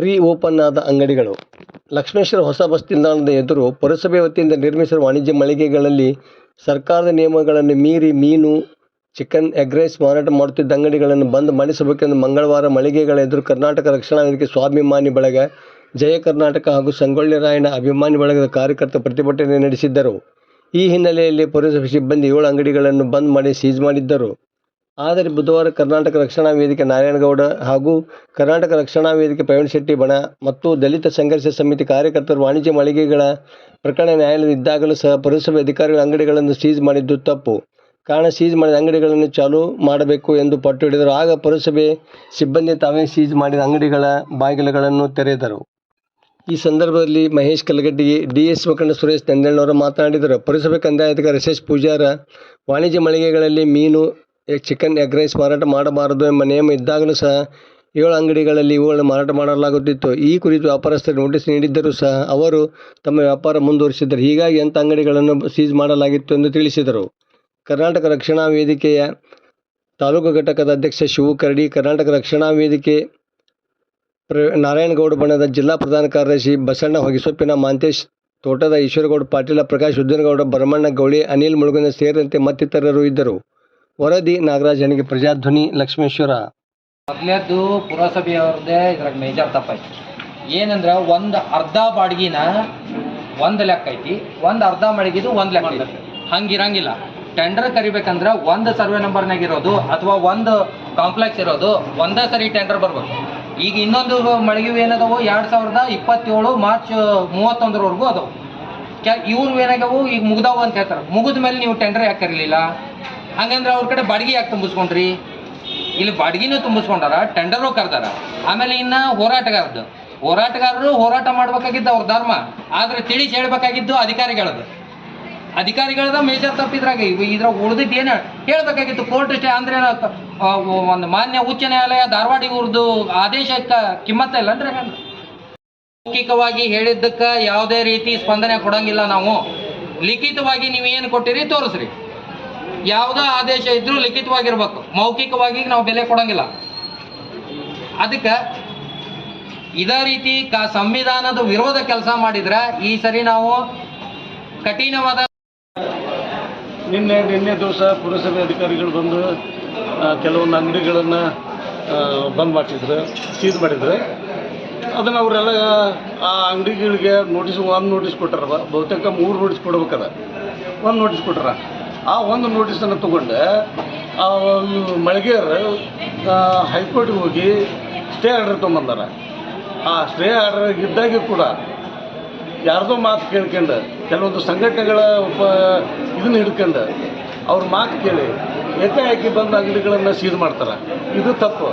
ರೀ ಓಪನ್ ಆದ ಅಂಗಡಿಗಳು. ಲಕ್ಷ್ಮೇಶ್ವರ ಹೊಸ ಬಸ್ ನಿಲ್ದಾಣದ ಎದುರು ಪುರಸಭೆ ವತಿಯಿಂದ ನಿರ್ಮಿಸಿರುವ ವಾಣಿಜ್ಯ ಮಳಿಗೆಗಳಲ್ಲಿ ಸರ್ಕಾರದ ನಿಯಮಗಳನ್ನು ಮೀರಿ ಮೀನು, ಚಿಕನ್, ಎಗ್ ರೈಸ್ ಮಾರಾಟ ಮಾಡುತ್ತಿದ್ದ ಅಂಗಡಿಗಳನ್ನು ಬಂದ್ ಮಾಡಿಸಬೇಕೆಂದು ಮಂಗಳವಾರ ಮಳಿಗೆಗಳ ಎದುರು ಕರ್ನಾಟಕ ರಕ್ಷಣಾ ವೇದಿಕೆ ಸ್ವಾಭಿಮಾನಿ ಬಳಗ, ಜಯ ಕರ್ನಾಟಕ ಹಾಗೂ ಸಂಗೊಳ್ಳಿ ರಾಯಣ್ಣ ಅಭಿಮಾನಿ ಬಳಗದ ಕಾರ್ಯಕರ್ತರು ಪ್ರತಿಭಟನೆ ನಡೆಸಿದ್ದರು. ಈ ಹಿನ್ನೆಲೆಯಲ್ಲಿ ಪುರಸಭೆ ಸಿಬ್ಬಂದಿ 7 ಅಂಗಡಿಗಳನ್ನು ಬಂದ್ ಮಾಡಿ ಸೀಜ್ ಮಾಡಿದ್ದರು. ಆದರೆ ಬುಧವಾರ ಕರ್ನಾಟಕ ರಕ್ಷಣಾ ವೇದಿಕೆ ನಾರಾಯಣಗೌಡ ಹಾಗೂ ಕರ್ನಾಟಕ ರಕ್ಷಣಾ ವೇದಿಕೆ ಪ್ರವೀಣ್ ಶೆಟ್ಟಿ ಬಣ ಮತ್ತು ದಲಿತ ಸಂಘರ್ಷ ಸಮಿತಿ ಕಾರ್ಯಕರ್ತರು ವಾಣಿಜ್ಯ ಮಳಿಗೆಗಳ ಪ್ರಕರಣ ನ್ಯಾಯಾಲಯದಲ್ಲಿ ಇದ್ದಾಗಲೂ ಸಹ ಪುರಸಭೆ ಅಧಿಕಾರಿಗಳು ಅಂಗಡಿಗಳನ್ನು ಸೀಜ್ ಮಾಡಿದ್ದು ತಪ್ಪು. ಕಾರಣ ಸೀಜ್ ಮಾಡಿದ ಅಂಗಡಿಗಳನ್ನು ಚಾಲೂ ಮಾಡಬೇಕು ಎಂದು ಪಟ್ಟು ಹಿಡಿದರು. ಆಗ ಪುರಸಭೆ ಸಿಬ್ಬಂದಿ ತಾವೇ ಸೀಜ್ ಮಾಡಿದ ಅಂಗಡಿಗಳ ಬಾಗಿಲುಗಳನ್ನು ತೆರೆದರು. ಈ ಸಂದರ್ಭದಲ್ಲಿ ಮಹೇಶ್ ಕಲಗಡ್ಡಿ, ಡಿಎಸ್ ಮುಖಂಡ ಸುರೇಶ್ ನಂದಣ್ಣವರು ಮಾತನಾಡಿದರು. ಪುರಸಭೆ ಕಂದಾಯಾಧಿಕಾರಿ ಎಸ್. ಪೂಜಾರ, ವಾಣಿಜ್ಯ ಮಳಿಗೆಗಳಲ್ಲಿ ಮೀನು, ಚಿಕನ್, ಎಗ್ ರೈಸ್ ಮಾರಾಟ ಮಾಡಬಾರದು ಎಂಬ ನಿಯಮ ಇದ್ದಾಗಲೂ ಸಹ 7 ಅಂಗಡಿಗಳಲ್ಲಿ ಇವುಗಳನ್ನು ಮಾರಾಟ ಮಾಡಲಾಗುತ್ತಿತ್ತು. ಈ ಕುರಿತು ವ್ಯಾಪಾರಸ್ಥರಿಗೆ ನೋಟಿಸ್ ನೀಡಿದ್ದರೂ ಸಹ ಅವರು ತಮ್ಮ ವ್ಯಾಪಾರ ಮುಂದುವರಿಸಿದ್ದರು. ಹೀಗಾಗಿ ಅಂಥ ಅಂಗಡಿಗಳನ್ನು ಸೀಜ್ ಮಾಡಲಾಗಿತ್ತು ಎಂದು ತಿಳಿಸಿದರು. ಕರ್ನಾಟಕ ರಕ್ಷಣಾ ವೇದಿಕೆಯ ತಾಲೂಕು ಘಟಕದ ಅಧ್ಯಕ್ಷ ಶಿವು ಕರಡಿ, ಕರ್ನಾಟಕ ರಕ್ಷಣಾ ವೇದಿಕೆ ನಾರಾಯಣಗೌಡ ಬಣದ ಜಿಲ್ಲಾ ಪ್ರಧಾನ ಕಾರ್ಯದರ್ಶಿ ಬಸಣ್ಣ ಹೊಗೆಸೊಪ್ಪಿನ, ಮಾಂತೇಶ್ ತೋಟದ, ಈಶ್ವರಗೌಡ ಪಾಟೀಲ, ಪ್ರಕಾಶ್ ಉದ್ದಿನಗೌಡ, ಭರಮಣ್ಣ ಗೌಳಿ, ಅನಿಲ್ ಮುಳುಗುಂದ ಸೇರಿದಂತೆ ಮತ್ತಿತರರು ಇದ್ದರು. ವರದಿ ನಾಗರಾಜ್ ಹಣಿಗೆ, ಪ್ರಜಾಧ್ವನಿ, ಲಕ್ಷ್ಮೇಶ್ವರ. ಮೊದಲೇದ್ದು ಪುರಸಭೆಯವ್ರದ್ದೇ ಇದ್ರಾಗ ಮೇಜರ್ ತಪ್ಪಾಯ್ತು. ಏನಂದ್ರೆ ಒಂದು ಅರ್ಧ ಬಾಡಿಗೆನ ಒಂದು ಲೆಕ್ಕ ಐತಿ, ಒಂದು ಅರ್ಧ ಮಳಿಗೆದು ಒಂದು ಲೆಕ್ಕ ಐತಿ. ಹಂಗಿರಂಗಿಲ್ಲ. ಟೆಂಡರ್ ಕರಿಬೇಕಂದ್ರೆ ಒಂದು ಸರ್ವೆ ನಂಬರ್ನಾಗ ಇರೋದು ಅಥವಾ ಒಂದು ಕಾಂಪ್ಲೆಕ್ಸ್ ಇರೋದು ಒಂದೇ ಸರಿ ಟೆಂಡರ್ ಬರ್ಬೇಕು. ಈಗ ಇನ್ನೊಂದು ಮಳಿಗೆ ಏನದವು 2027 ಮಾರ್ಚ್ 31 ಅದಾವು. ಇವ್ರು ಏನಾಗ್ಯಾವು ಈಗ ಮುಗ್ದಾವು ಅಂತ ಹೇಳ್ತಾರೆ. ಮುಗಿದ ಮೇಲೆ ನೀವು ಟೆಂಡರ್ ಯಾಕೆ ಕರೀಲಿಲ್ಲ? ಹಂಗಂದ್ರೆ ಅವ್ರ ಕಡೆ ಬಾಡಿಗೆ ಯಾಕೆ ತುಂಬಿಸ್ಕೊಂಡ್ರಿ? ಇಲ್ಲಿ ಬಾಡಿಗೆನೂ ತುಂಬಿಸ್ಕೊಂಡಾರ, ಟೆಂಡರು ಕರೆದಾರ. ಆಮೇಲೆ ಇನ್ನು ಹೋರಾಟಗಾರರು ಹೋರಾಟ ಮಾಡ್ಬೇಕಾಗಿದ್ದು ಅವ್ರ ಧರ್ಮ. ಆದರೆ ತಿಳಿಸಿ ಹೇಳ್ಬೇಕಾಗಿದ್ದು ಅಧಿಕಾರಿಗಳದ ಮೇಜರ್ ತಪ್ಪಿದ್ರಾಗ ಇದ್ರಾಗ ಉಳಿದಿದ್ದು ಏನು ಹೇಳ್ಬೇಕಾಗಿತ್ತು. ಕೋರ್ಟ್ ಸ್ಟೇ ಅಂದ್ರೆ ಒಂದು ಮಾನ್ಯ ಉಚ್ಚ ನ್ಯಾಯಾಲಯ ಧಾರವಾಡ ಇವ್ರದ್ದು ಆದೇಶಕ್ಕೆ ಕಿಮ್ಮತ್ತ ಇಲ್ಲ ಅಂದ್ರೆ ಮೌಖಿಕವಾಗಿ ಹೇಳಿದ್ದಕ್ಕೆ ಯಾವುದೇ ರೀತಿ ಸ್ಪಂದನೆ ಕೊಡಂಗಿಲ್ಲ. ನಾವು ಲಿಖಿತವಾಗಿ ನೀವೇನು ಕೊಟ್ಟಿರಿ ತೋರಿಸ್ರಿ. ಯಾವುದೋ ಆದೇಶ ಇದ್ರೂ ಲಿಖಿತವಾಗಿರ್ಬೇಕು. ಮೌಖಿಕವಾಗಿ ನಾವು ಬೆಲೆ ಕೊಡಂಗಿಲ್ಲ. ಅದಕ್ಕೆ ಇದೇ ರೀತಿ ಸಂವಿಧಾನದ ವಿರೋಧ ಕೆಲಸ ಮಾಡಿದ್ರೆ ಈ ಸರಿ ನಾವು ಕಠಿಣವಾದ. ನಿನ್ನೆ ದಿವಸ ಪುರಸಭೆ ಅಧಿಕಾರಿಗಳು ಬಂದು ಕೆಲವೊಂದು ಅಂಗಡಿಗಳನ್ನು ಬಂದ್ ಮಾಡಿಸಿದ್ರು, ಸೀಜ್ ಮಾಡಿದ್ರು. ಅದನ್ನು ಅವರೆಲ್ಲ ಆ ಅಂಗಡಿಗಳಿಗೆ ಒಂದು ನೋಟಿಸ್ ಕೊಟ್ಟಾರ. ಬಹುತೇಕ 3 ನೋಟಿಸ್ ಕೊಡ್ಬೇಕದ. ಒಂದು ನೋಟಿಸ್ ಕೊಟ್ಟಾರ. ಆ ಒಂದು ನೋಟಿಸನ್ನು ತೊಗೊಂಡು ಮಳಿಗೆಯರು ಹೈಕೋರ್ಟ್ಗೆ ಹೋಗಿ ಸ್ಟೇ ಆರ್ಡರ್ ತೊಗೊಂಬಂದಾರ. ಆ ಸ್ಟೇ ಆರ್ಡರ್ ಇದ್ದಾಗೆ ಕೂಡ ಯಾರ್ದೋ ಮಾತು ಕೇಳ್ಕೊಂಡು ಕೆಲವೊಂದು ಸಂಘಟನೆಗಳ ಇದನ್ನು ಹಿಡ್ಕೊಂಡು ಅವ್ರ ಮಾತು ಕೇಳಿ ಏಕಾಏಕಿ ಬಂದ ಅಂಗಡಿಗಳನ್ನು ಸೀಜ್ ಮಾಡ್ತಾರೆ. ಇದು ತಪ್ಪು.